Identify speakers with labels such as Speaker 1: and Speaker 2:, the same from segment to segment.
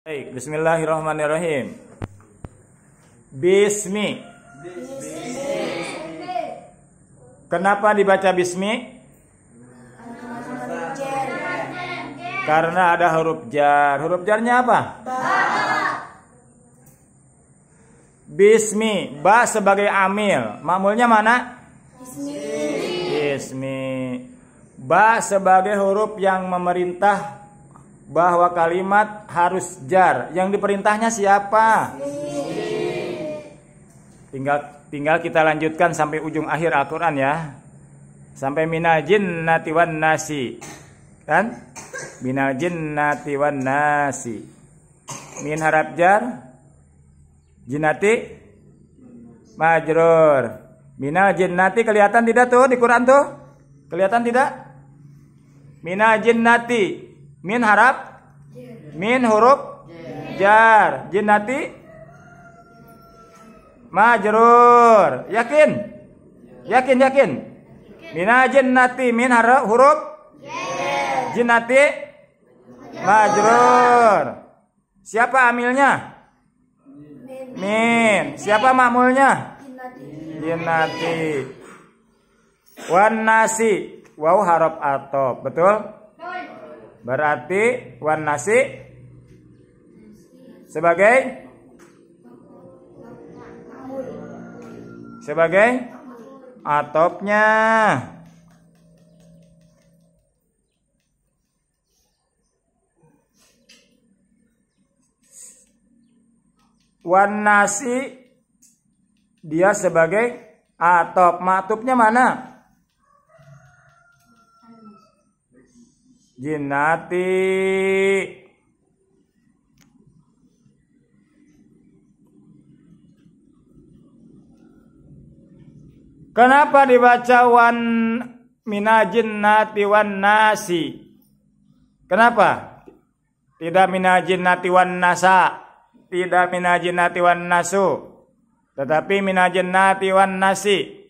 Speaker 1: Baik, bismillahirrahmanirrahim. Bismi. Kenapa dibaca bismi? Karena ada huruf jar. Huruf jarnya apa? Bismi. Ba sebagai amil. Ma'mulnya mana? Bismi. Ba sebagai huruf yang memerintah bahwa kalimat harus jar. Yang diperintahnya siapa? Tinggal kita lanjutkan sampai ujung akhir Al-Quran ya. Sampai minal jinnati wan nasi. Kan? Minal jinnati wan nasi. Min harap jar. Jinnati majrur. Minal jinnati kelihatan tidak tuh di Quran tuh? Kelihatan tidak? Minal jinnati. Min harap, min huruf jar, jinnati majrur. Yakin? Yakin? Mina jinnati min huruf jinnati majrur. Siapa amilnya? Min. Siapa ma'mulnya? Jinnati. Wan nasi. Waw harap atop. Betul? Berarti wan nasi sebagai atopnya. Wan nasi dia sebagai atop. Ma'tufnya mana? Jinnati. Kenapa dibaca wan mina jinnati wan nasi? Kenapa? Tidak mina jinnati wan nasa, tidak mina jinnati wan nasu, tetapi mina jinnati wan nasi.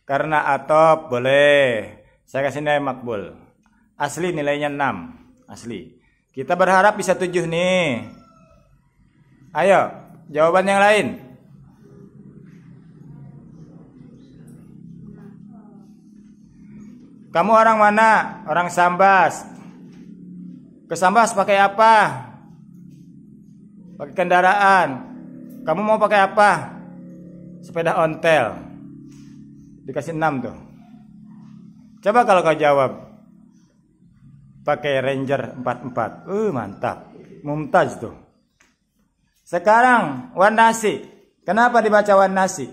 Speaker 1: Karena atop boleh. Saya kasih nilai makbul. Asli nilainya 6. Asli. Kita berharap bisa 7 nih. Ayo, jawaban yang lain. Kamu orang mana? Orang Sambas. Ke Sambas pakai apa? Pakai kendaraan. Kamu mau pakai apa? Sepeda ontel. Dikasih 6 tuh. Coba kalau kau jawab pakai Ranger 44. Mantap. Mumtaz tuh. Sekarang wan nasi. Kenapa dibaca wan nasi?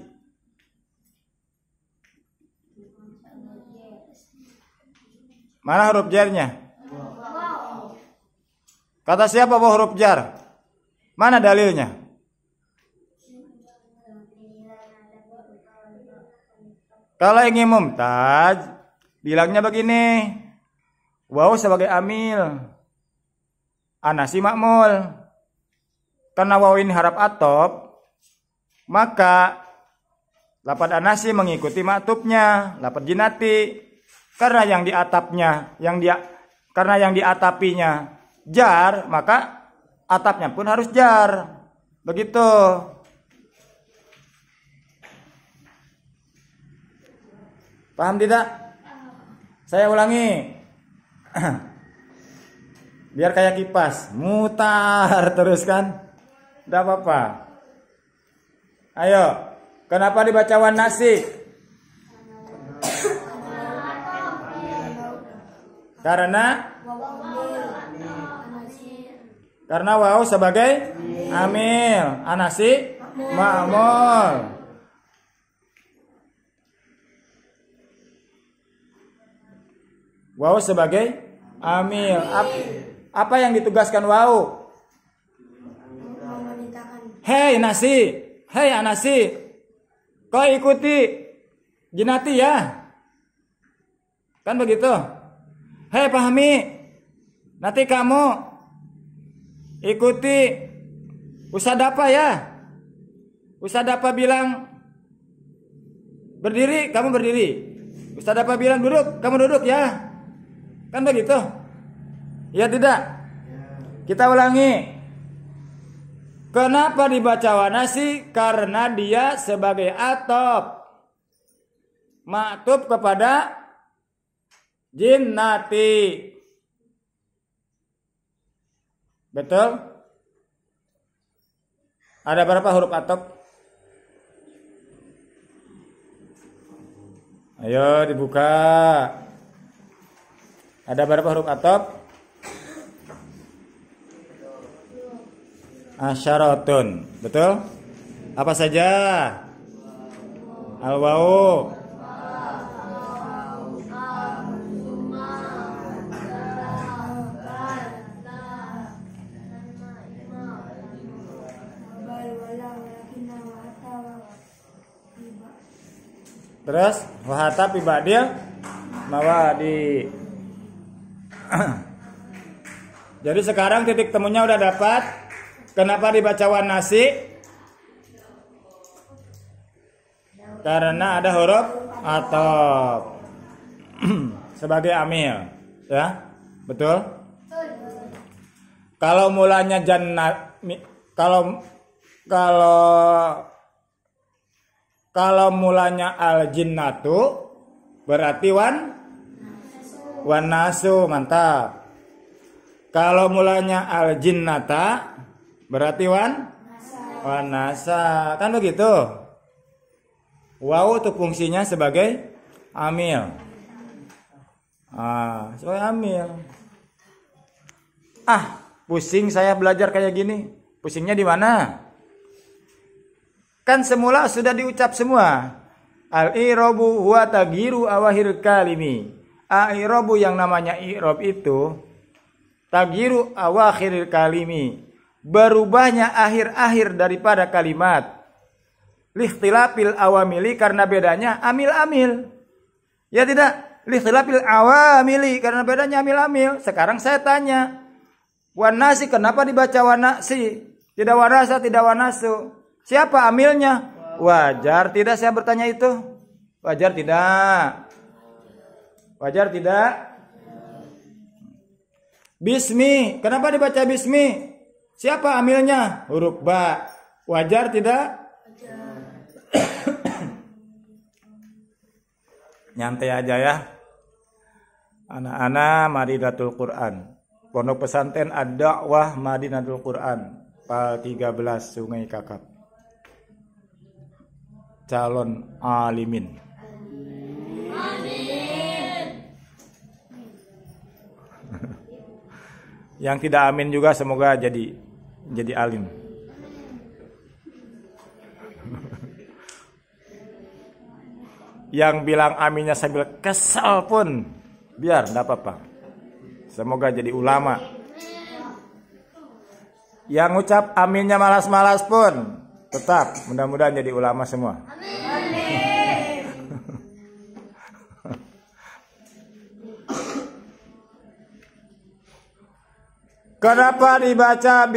Speaker 1: Mana huruf jarnya? Kata siapa bahwa huruf jar? Mana dalilnya? Kalau ingin mumtaz, bilangnya begini. Waw sebagai amil. Anasi ma'mul. Karena waw ini harap atop, maka lafadz anasi mengikuti ma'tufnya, lafadz jinnati. Karena yang diatapnya, karena yang diatapinya jar, maka atapnya pun harus jar. Begitu. Paham tidak? Saya ulangi. Biar kayak kipas, mutar terus kan? Tidak apa-apa. Ayo, kenapa dibaca wan nasi? Karena waw sebagai amil, anasi ma'mul. Waw sebagai amil. Apa yang ditugaskan waw? Hei nasi, hei anasi, kau ikuti jinnati ya, kan begitu. Hei pahami, nanti kamu ikuti Ustadz apa ya? Ustadz apa bilang berdiri, kamu berdiri. Ustaz apa bilang duduk? Kamu duduk ya. Kan begitu? Ya tidak? Kita ulangi. Kenapa dibaca wanasi? Karena dia sebagai atop maktub kepada jinnati. Betul? Ada berapa huruf atop? Ayo dibuka. Ada berapa huruf atop? Asyaratun. Betul? Apa saja? Al-wawu, terus wahata pibadil mawadi. Jadi sekarang titik temunya udah dapat. Kenapa dibaca wanasi? Karena ada huruf atop sebagai amil, ya, betul? Kalau mulanya jannat, kalau mulanya al jinnatu berarti wan nasu, mantap. Kalau mulanya al jinnata berarti wan nasa, kan begitu? Waw itu fungsinya sebagai amil. Sebagai amil. Pusing saya belajar kayak gini. Pusingnya di mana? Kan semula sudah diucap semua. Al-i'rabu huwa tagyiru awahir kalimi. Al-i'rabu yang namanya i'rab itu tagyiru awakhir kalimi, berubahnya akhir-akhir daripada kalimat. Likhtilafil awamili, karena bedanya amil-amil. Ya tidak? Likhtilafil awamili, karena bedanya amil-amil. Sekarang saya tanya, wanasi kenapa dibaca wanasi? Tidak wanasa, tidak wanasu. Siapa amilnya? Wajar tidak saya bertanya itu? Wajar tidak? Wajar tidak? Bismi, kenapa dibaca bismi? Siapa amilnya? Huruf ba. Wajar tidak? Nyantai aja ya. Anak-anak Madinatul Quran. Pondok Pesantren Ad-Da'wah Madinatul Quran. Pal 13 Sungai Kakap. Calon alimin. Amin. Yang tidak amin juga semoga jadi alim. Yang bilang aminnya sambil kesal pun biar enggak apa-apa. Semoga jadi ulama. Yang ucap aminnya malas-malas pun tetap mudah-mudahan jadi ulama semua. Amin. Kenapa dibaca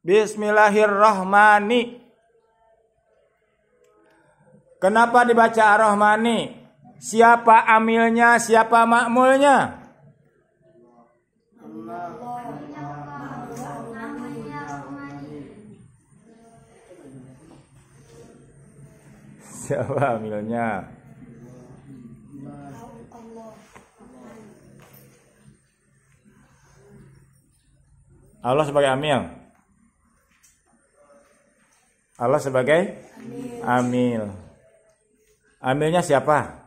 Speaker 1: Bismillahirrahmani? Kenapa dibaca Ar-Rahmani? Siapa amilnya, siapa makmulnya? Siapa amilnya? Allah sebagai amil. Allah sebagai amil. Amilnya siapa?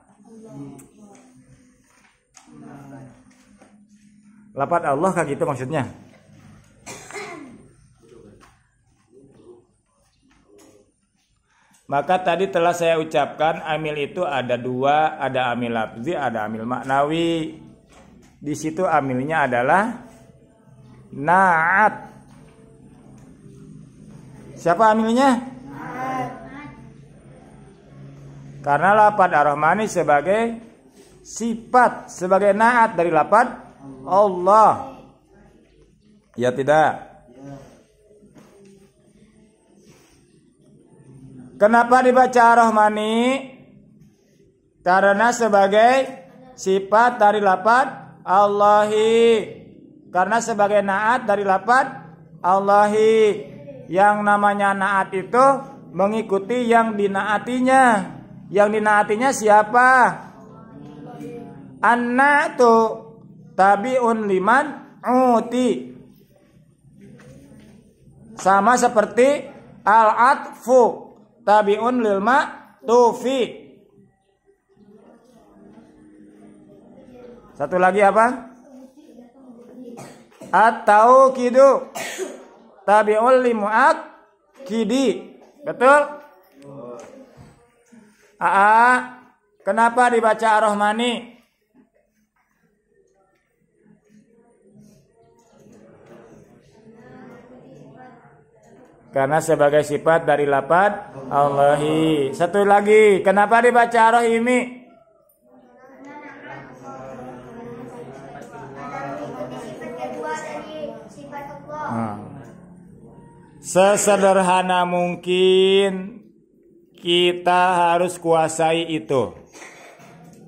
Speaker 1: Lafaz Allah kayak gitu maksudnya. Maka tadi telah saya ucapkan amil itu ada dua, ada amil lafzi, ada amil maknawi. Di situ amilnya adalah na'at. Siapa amilnya? Karena lafaz Ar-Rahmani sebagai sifat, sebagai na'at dari lafaz Allah. Ya tidak? Kenapa dibaca Ar-Rahmani? Karena sebagai sifat dari lafaz Allahi. Karena sebagai naat dari lafaz Allahi. Yang namanya naat itu mengikuti yang dinaatinya. Yang dinaatinya siapa? An-na'tu tabi'un liman uti. Sama seperti al-atfu tabi'un lil ma'tufi. Satu lagi apa? At-tauqidu tabi'ul limu'akkidi. Betul? Kenapa dibaca ar-Rahmani? Karena sebagai sifat dari lafaz Allahi. Satu lagi, kenapa dibaca ar-Rahimi? Sesederhana mungkin kita harus kuasai itu.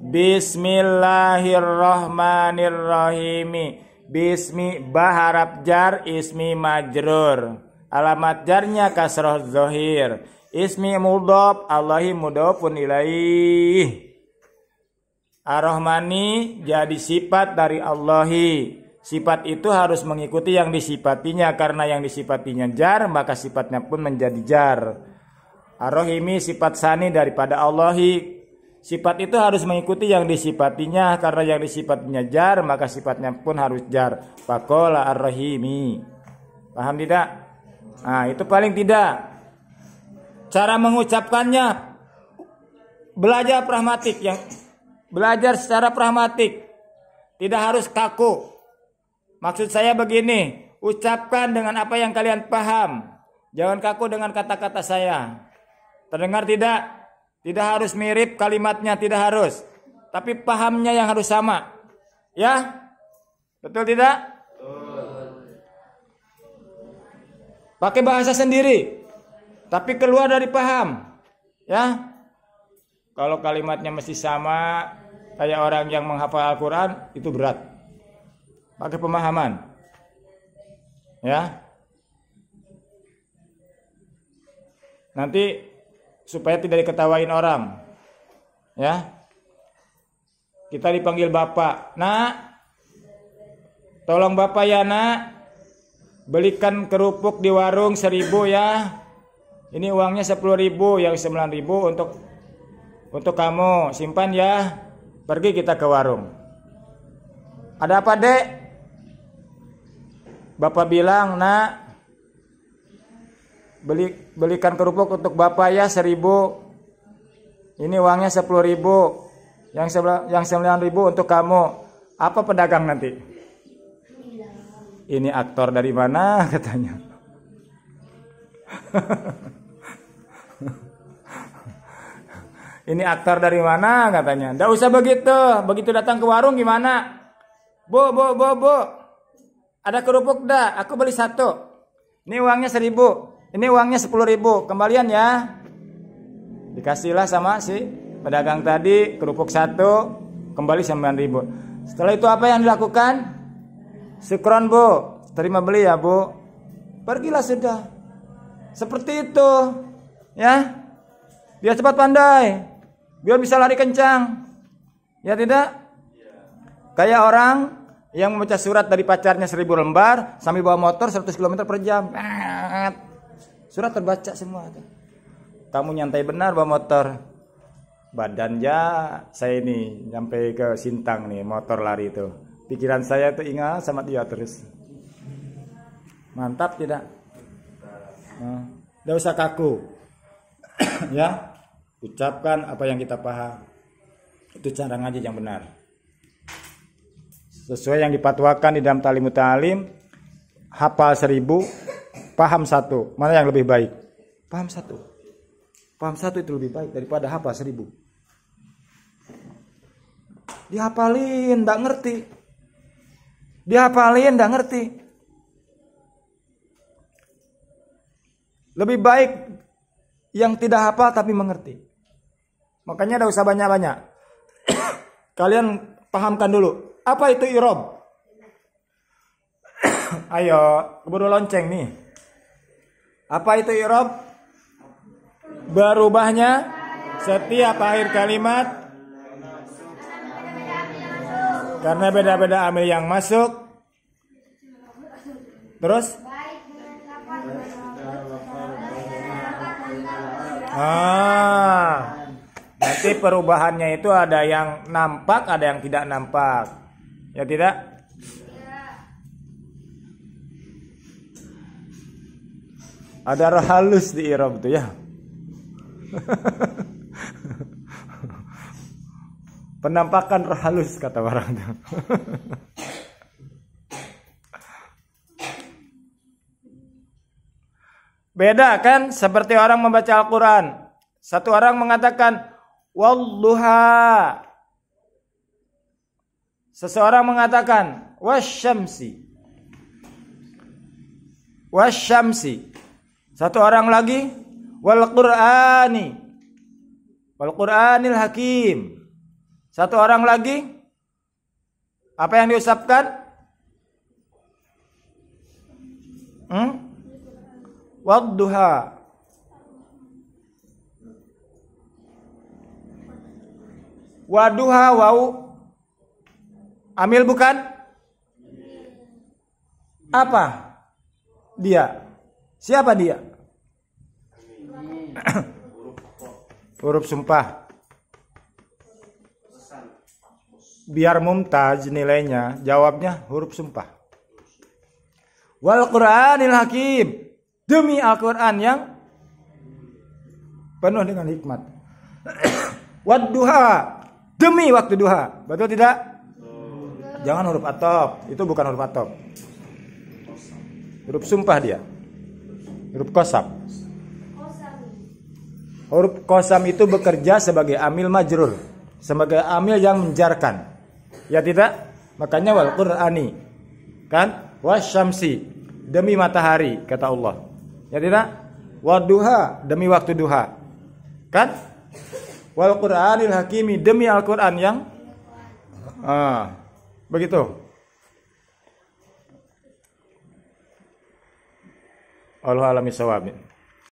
Speaker 1: Bismillahirrahmanirrahim. Bismi baharap jar ismi majrur. Alamat jarnya kasroh zohir. Ismi mudhof Allahi mudhofun ilaih. Ar-Rahmani jadi sifat dari Allahi. Sifat itu harus mengikuti yang disifatinya. Karena yang disifatinya jar, maka sifatnya pun menjadi jar. Ar-Rahimi sifat sani daripada Allahi. Sifat itu harus mengikuti yang disifatinya. Karena yang disifatinya jar, maka sifatnya pun harus jar. Faqala Ar-Rahimi. Paham tidak? Nah, itu paling tidak. Cara mengucapkannya belajar pragmatik, yang belajar secara pragmatik. Tidak harus kaku. Maksud saya begini, ucapkan dengan apa yang kalian paham. Jangan kaku dengan kata-kata saya. Terdengar tidak? Tidak harus mirip kalimatnya, tidak harus. Tapi pahamnya yang harus sama. Ya? Betul tidak? Pakai bahasa sendiri, tapi keluar dari paham, ya. Kalau kalimatnya mesti sama, kayak orang yang menghafal Al-Quran, itu berat. Pakai pemahaman, ya. Nanti supaya tidak diketawain orang, ya. Kita dipanggil bapak, nak, tolong bapak ya nak. Belikan kerupuk di warung 1.000 ya. Ini uangnya 10.000, yang 9.000 untuk kamu simpan ya. Pergi kita ke warung. Ada apa dek? Bapak bilang, nak, belikan kerupuk untuk bapak ya 1.000. Ini uangnya 10.000, yang 9.000 untuk kamu. Apa pedagang nanti? Ini aktor dari mana katanya? Ini aktor dari mana katanya? Nggak usah begitu. Begitu datang ke warung gimana? Bu. Ada kerupuk dah? Aku beli 1. Ini uangnya 1.000. Ini uangnya 10.000. Kembalian ya. Dikasihlah sama si pedagang tadi kerupuk 1, kembali 9.000. Setelah itu apa yang dilakukan? Syukron bu, terima beli ya bu. Pergilah sudah. Seperti itu, ya. Biar cepat pandai, biar bisa lari kencang. Ya tidak? Kayak orang yang membaca surat dari pacarnya 1.000 lembar sambil bawa motor 100 km per jam. Surat terbaca semua. Kamu nyantai benar bawa motor. Badannya saya ini sampai ke Sintang nih motor lari itu. Pikiran saya tuh ingat sama dia terus. Mantap tidak? Nggak usah kaku. Ya, ucapkan apa yang kita paham. Itu cara ngaji yang benar. Sesuai yang dipatwakan di dalam Ta'limut Ta'lim, hafal 1.000, paham 1. Mana yang lebih baik? Paham 1. Paham 1 itu lebih baik daripada hafal 1.000. Dihafalin, nggak ngerti. Dihafalin, nggak ngerti. Lebih baik yang tidak hafal tapi mengerti. Makanya tidak usah banyak-banyak. Kalian pahamkan dulu. Apa itu i'rab? Ayo, keburu lonceng nih. Apa itu i'rab? Berubahnya setiap akhir kalimat karena beda-beda amil yang masuk. Terus? Nanti perubahannya itu ada yang nampak, ada yang tidak nampak. Ya tidak? Ada roh halus di i'rab itu ya. Penampakan roh halus kata orang itu. Beda kan seperti orang membaca Al-Quran. Satu orang mengatakan walluha. Seseorang mengatakan wasyamsi. Wasyamsi. Satu orang lagi wal Qur'ani. Wal Qur'anil Hakim. Satu orang lagi apa yang diucapkan? Wadduha. Waduha wau amil bukan? Apa? Dia. Siapa dia? Huruf sumpah. Biar mumtaz nilainya, jawabnya huruf sumpah. Wal Qur'anil Hakim. Demi Al-Quran yang penuh dengan hikmat. Wadduha. Demi waktu duha. Betul tidak? Jangan huruf atop. Itu bukan huruf atop. Huruf sumpah dia. Huruf qasam. Huruf qasam itu bekerja sebagai amil majrur. Sebagai amil yang menjarkan. Ya tidak? Makanya wal Qur'ani. Kan? Wasyamsi. Demi matahari. Kata Allah. Ya tidak? Wadduha. Demi waktu duha. Kan? Wal Qur'anil Hakimi. Demi Al-Quran yang begitu. Allahu a'lam bishawab.